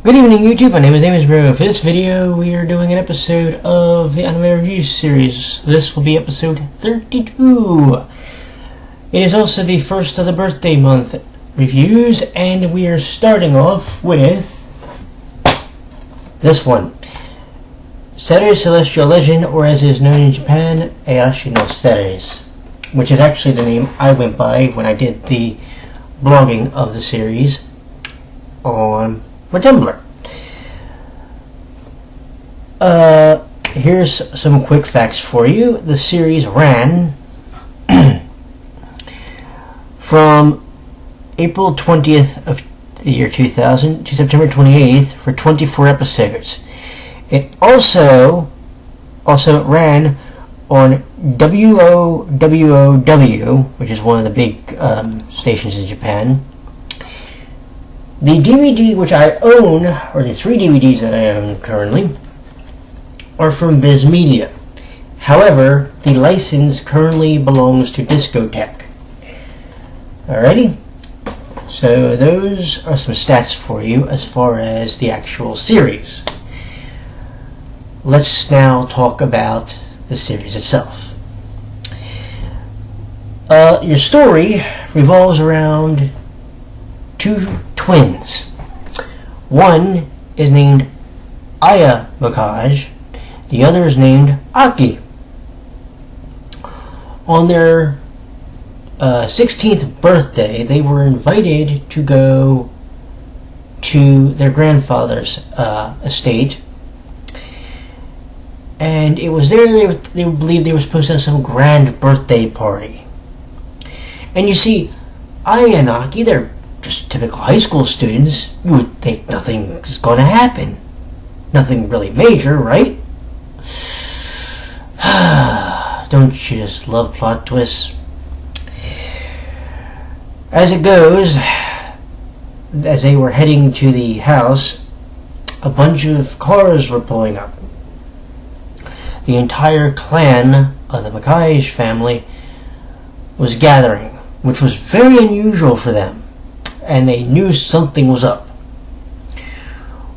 Good evening, YouTube. My name is Amisbro. For this video, we are doing an episode of the anime review series. This will be episode 32. It is also the first of the birthday month reviews, and we are starting off with this one. Ceres Celestial Legend, or as it is known in Japan, Ayashi no Ceres, which is actually the name I went by when I did the blogging of the series on Tumblr. Here's some quick facts for you. The series ran from April 20th of the year 2000 to September 28th for 24 episodes. It also ran on WOWOW, which is one of the big stations in Japan. The DVD which I own, or the 3 DVDs that I own currently, are from Viz Media. However, the license currently belongs to Discotech. Alrighty? So those are some stats for you as far as the actual series. Let's now talk about the series itself. Your story revolves around two twins. One is named Aya Mikage. The other is named Aki. On their 16th birthday, they were invited to go to their grandfather's estate. And it was there they believed they were supposed to have some grand birthday party. And you see, Aya and Aki, they're just typical high school students. You would think nothing's going to happen. Nothing really major, right? Don't you just love plot twists? As it goes, as they were heading to the house, a bunch of cars were pulling up. The entire clan of the Mikage family was gathering, which was very unusual for them, and they knew something was up.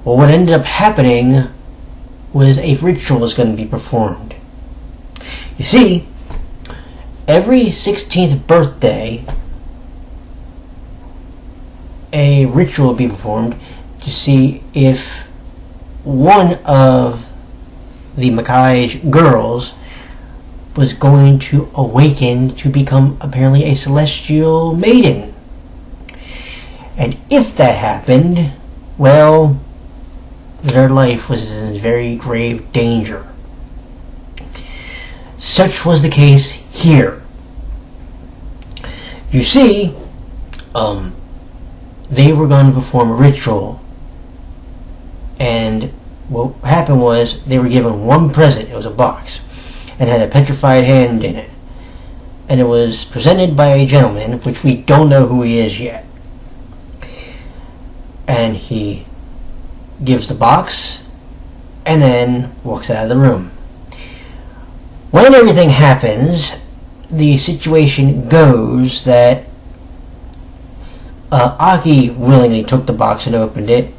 Well, what ended up happening was a ritual was going to be performed. You see, every 16th birthday, a ritual will be performed to see if one of the Mikage girls was going to awaken to become apparently a celestial maiden. And if that happened, well, their life was in very grave danger. Such was the case here. You see, they were going to perform a ritual, and what happened was they were given one present. It was a box, and had a petrified hand in it, and it was presented by a gentleman, which we don't know who he is yet. And he gives the box and then walks out of the room. When everything happens, the situation goes that Aki willingly took the box and opened it,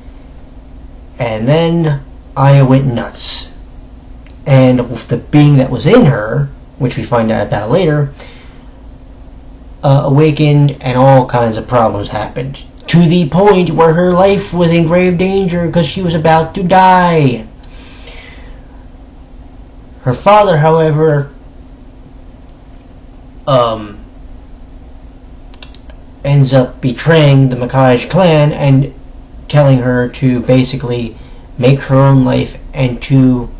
and then Aya went nuts. And with the being that was in her, which we find out about later, awakened, and all kinds of problems happened, to the point where her life was in grave danger because she was about to die. Her father, however, ends up betraying the Mikage clan and telling her to basically make her own life and to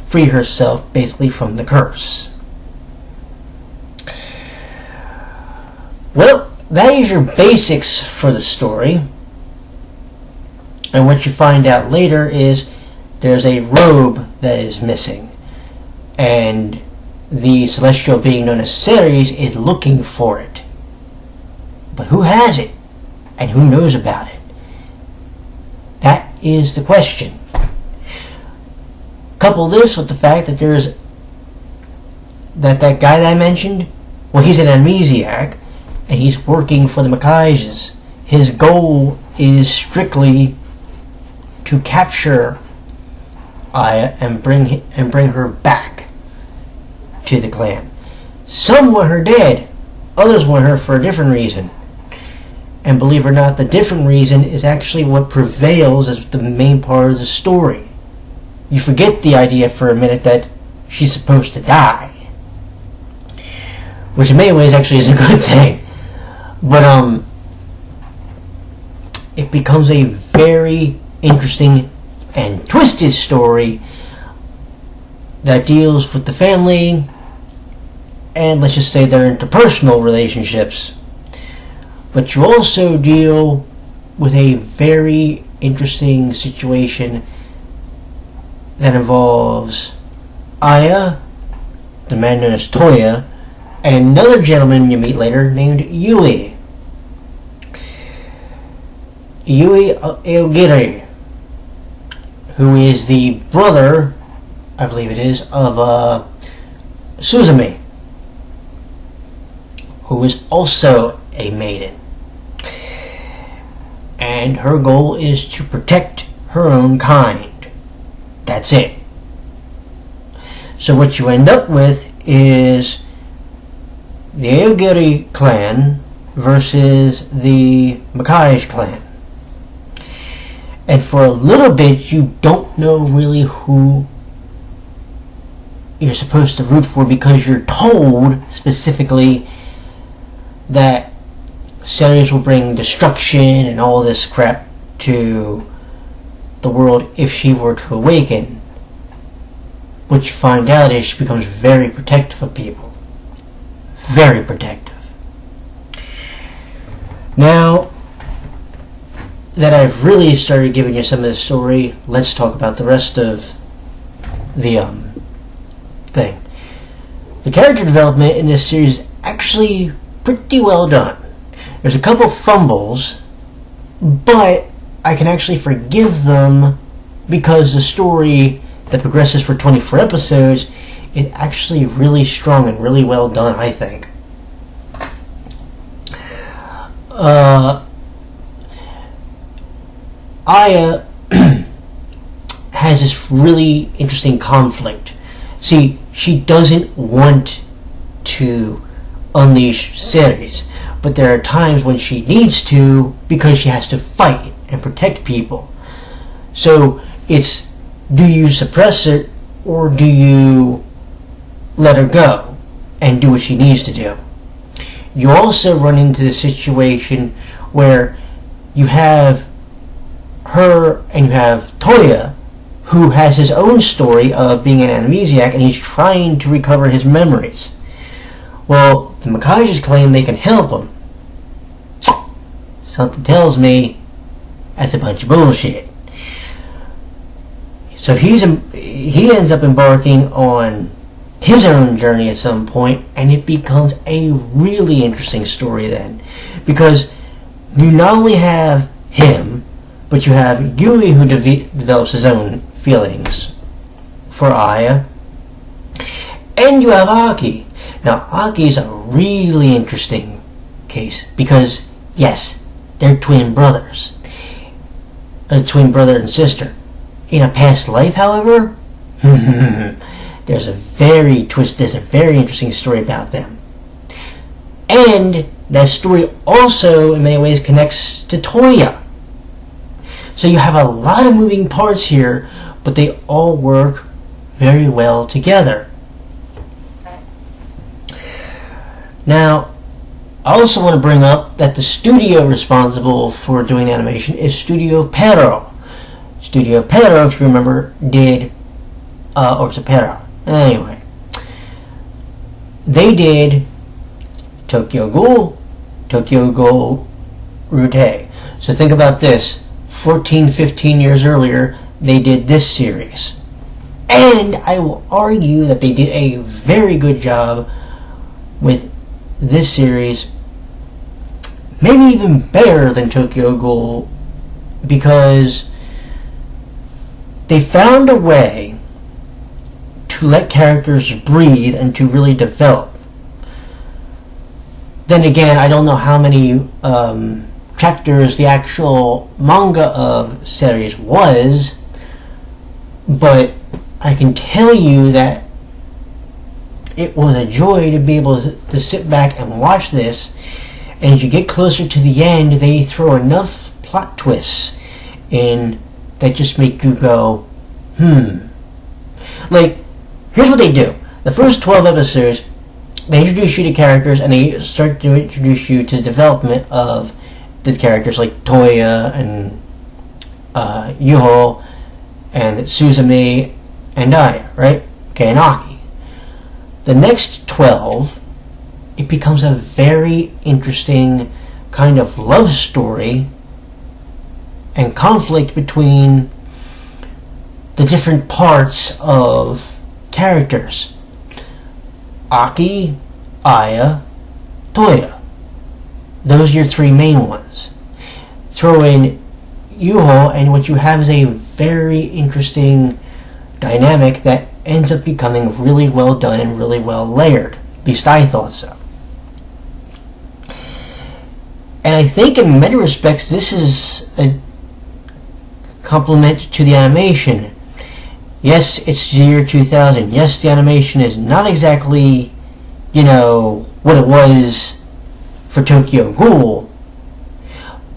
free herself basically from the curse. Well, that is your basics for the story. And what you find out later is there's a robe that is missing. And the celestial being known as Ceres is looking for it. But who has it? And who knows about it? That is the question. Couple this with the fact that there's that guy that I mentioned, well, he's an amnesiac, and he's working for the Mikages. His goal is strictly to capture Aya and bring her back to the clan. Some want her dead, others want her for a different reason. And believe it or not, the different reason is actually what prevails as the main part of the story. You forget the idea for a minute that she's supposed to die, which in many ways actually is a good thing. But it becomes a very interesting and twisted story that deals with the family and, let's just say, their interpersonal relationships. But you also deal with a very interesting situation that involves Aya, the man known as Toya, and another gentleman you meet later named Yui. Yui Aogiri, who is the brother, I believe it is, of Suzumi, who is also a maiden. And her goal is to protect her own kind. That's it. So what you end up with is the Aogiri clan versus the Mikage clan. And for a little bit, you don't know really who you're supposed to root for, because you're told specifically that Ceres will bring destruction and all this crap to the world if she were to awaken. What you find out is she becomes very protective of people. Very protective. Now that I've really started giving you some of the story, let's talk about the rest of the thing. The character development in this series is actually pretty well done. There's a couple fumbles, but I can actually forgive them because the story that progresses for 24 episodes is actually really strong and really well done, I think. Aya has this really interesting conflict. See, she doesn't want to unleash Ceres, but there are times when she needs to because she has to fight and protect people. So it's, do you suppress it or do you let her go and do what she needs to do? You also run into the situation where you have her and you have Toya, who has his own story of being an amnesiac and he's trying to recover his memories. Well, the Mikages claim they can help him. Something tells me that's a bunch of bullshit. So he ends up embarking on his own journey at some point, and it becomes a really interesting story then. Because you not only have him, but you have Yui, who develops his own feelings for Aya, and you have Aki. Now, Aki is a really interesting case because, yes, they're twin brothers. A twin brother and sister. In a past life, however, there's a very interesting story about them. And that story also, in many ways, connects to Toya. So you have a lot of moving parts here, but they all work very well together. Now, I also want to bring up that the studio responsible for doing animation is Studio Pero. Studio Pero, if you remember, did Orza Pero. Anyway, they did Tokyo Ghoul Rute. So think about this. 14, 15 years earlier, they did this series. And I will argue that they did a very good job with this series. Maybe even better than Tokyo Ghoul, because they found a way to let characters breathe and to really develop. Then again, I don't know how many chapters the actual manga of Ceres was, but I can tell you that it was a joy to be able to sit back and watch this, and as you get closer to the end, they throw enough plot twists in that just make you go, Like, here's what they do. The first 12 episodes, they introduce you to characters, and they start to introduce you to the development of the characters like Toya and Yuho and Suzume and Aya, right? Okay, and Aki. The next 12, it becomes a very interesting kind of love story and conflict between the different parts of characters. Aki, Aya, Toya. Those are your three main ones. Throw in Yuho, and what you have is a very interesting dynamic that ends up becoming really well done and really well layered. At least I thought so. And I think in many respects this is a compliment to the animation. Yes, it's the year 2000. Yes, the animation is not exactly, what it was for Tokyo Ghoul.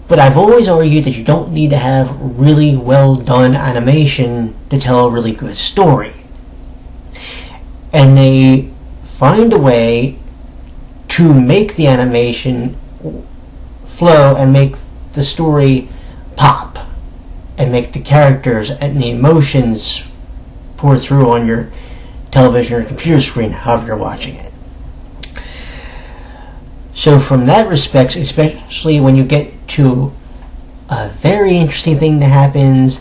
But I've always argued that you don't need to have really well done animation to tell a really good story. And they find a way to make the animation flow and make the story pop and make the characters and the emotions pour through on your television or computer screen, however you're watching it. So from that respect, especially when you get to a very interesting thing that happens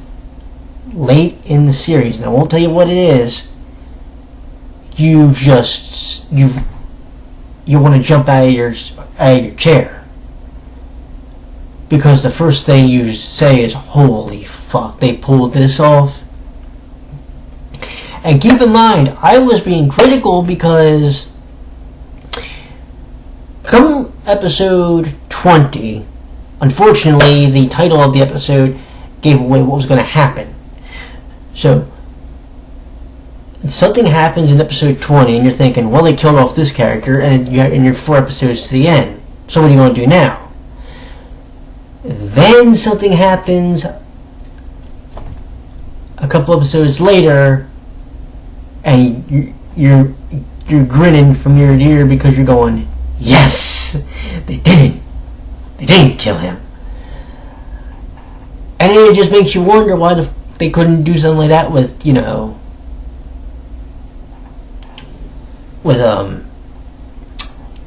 late in the series, and I won't tell you what it is, you want to jump out of your chair, because the first thing you say is, holy fuck, they pulled this off. And keep in mind, I was being critical because come episode 20, unfortunately the title of the episode gave away what was going to happen. So something happens in episode 20 and you're thinking, well, they killed off this character and you're 4 episodes to the end. So what are you going to do now? Then something happens a couple episodes later and you're grinning from ear to ear because you're going, yes, they didn't kill him. And then it just makes you wonder why they couldn't do something like that with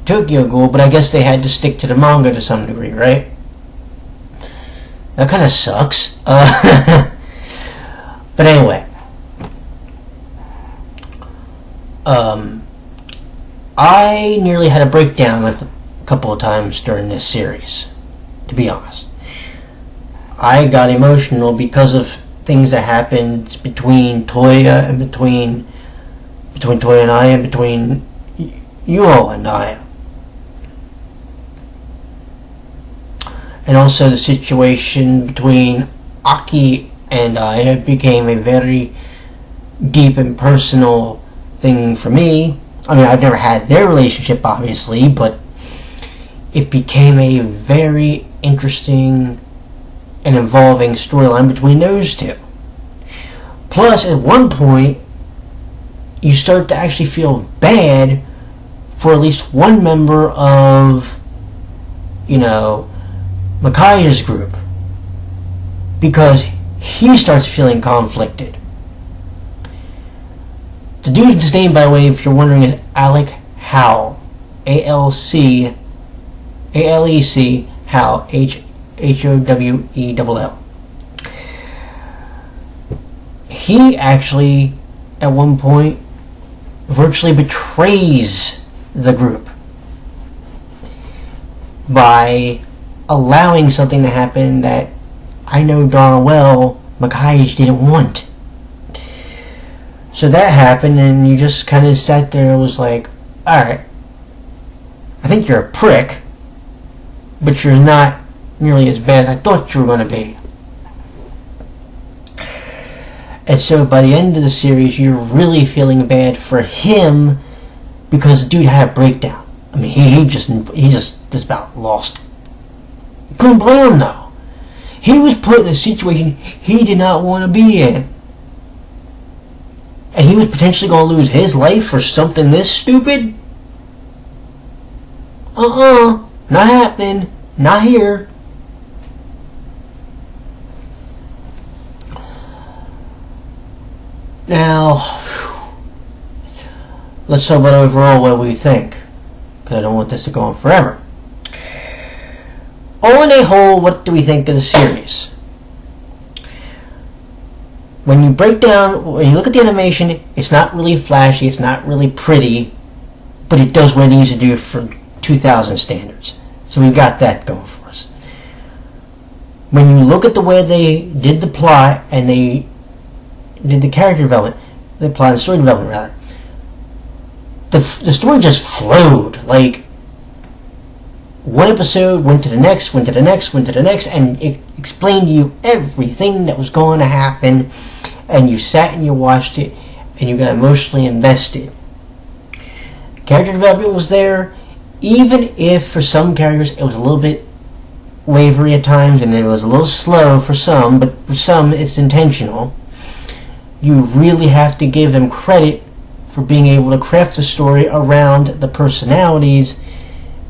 Tokyo Ghoul, but I guess they had to stick to the manga to some degree, right? That kind of sucks. But anyway, I nearly had a breakdown a couple of times during this series, to be honest. I got emotional because of things that happened between Toya and between Toya and Aya and between Yuho and Aya. And also the situation between Aki and Aya became a very deep and personal thing for me. I mean, I've never had their relationship, obviously, but it became a very interesting and involving storyline between those two. Plus, at one point, you start to actually feel bad for at least one member of, Mikage's group, because he starts feeling conflicted. The dude's name, by the way, if you're wondering, is Alec Howe. A-L-E-C Howe. H-O-W-E-L-L. He actually, at one point, virtually betrays the group by allowing something to happen that I know darn well Mikage didn't want. So that happened, and you just kind of sat there and was like, alright, I think you're a prick, but you're not nearly as bad as I thought you were going to be. And so by the end of the series, you're really feeling bad for him because the dude had a breakdown. I mean, he just about lost it. You couldn't blame him, though. He was put in a situation he did not want to be in. And he was potentially going to lose his life for something this stupid? Not happening. Not here. Now, let's talk about overall what we think, because I don't want this to go on forever. On a whole, what do we think of the series? When you break down, when you look at the animation, it's not really flashy, it's not really pretty, but it does what it needs to do for 2000 standards. So we've got that going for us. When you look at the way they did the plot and they did the character development, the plot and story development rather, the story just flowed. Like, one episode went to the next, went to the next, went to the next, and it explained to you everything that was going to happen, and you sat and you watched it, and you got emotionally invested. Character development was there, even if for some characters it was a little bit wavery at times, and it was a little slow for some, but for some it's intentional. You really have to give them credit for being able to craft a story around the personalities,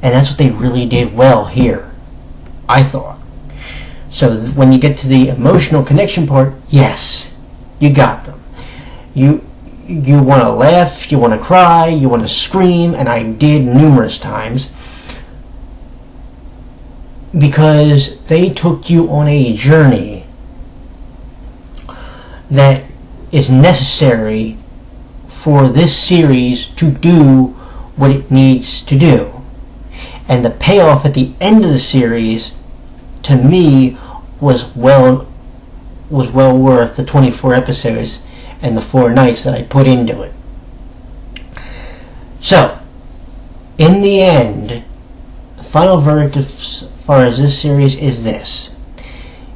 and that's what they really did well here, I thought. So when you get to the emotional connection part, yes, you got them. You want to laugh, you want to cry, you want to scream, and I did numerous times, because they took you on a journey that is necessary for this series to do what it needs to do. And the payoff at the end of the series, to me, was well worth the 24 episodes and the 4 nights that I put into it. So, in the end, the final verdict as far as this series is this.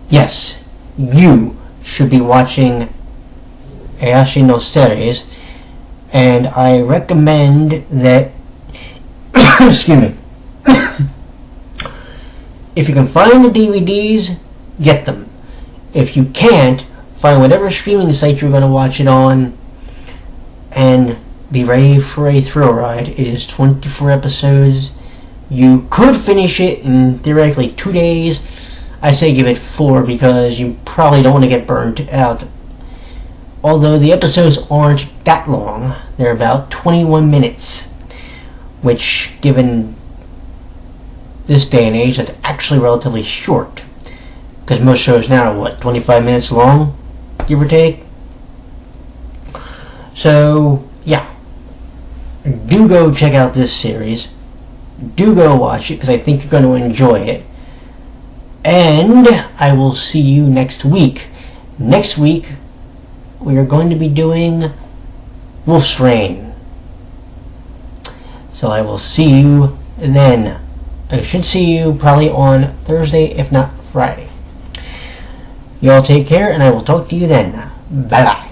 Yes, you should be watching Ayashi no Ceres, and I recommend that excuse me, if you can find the DVDs, get them. If you can't, find whatever streaming site you're going to watch it on, and be ready for a thrill ride. It is 24 episodes. You could finish it in theoretically 2 days. I say give it 4 because you probably don't want to get burnt out. Although the episodes aren't that long. They're about 21 minutes. Which, given this day and age, that's actually relatively short. Because most shows now are, what, 25 minutes long? Give or take? So, yeah. Do go check out this series. Do go watch it, because I think you're going to enjoy it. And I will see you next week. Next week, we are going to be doing Wolf's Rain. So I will see you then. I should see you probably on Thursday, if not Friday. You all take care, and I will talk to you then. Bye-bye.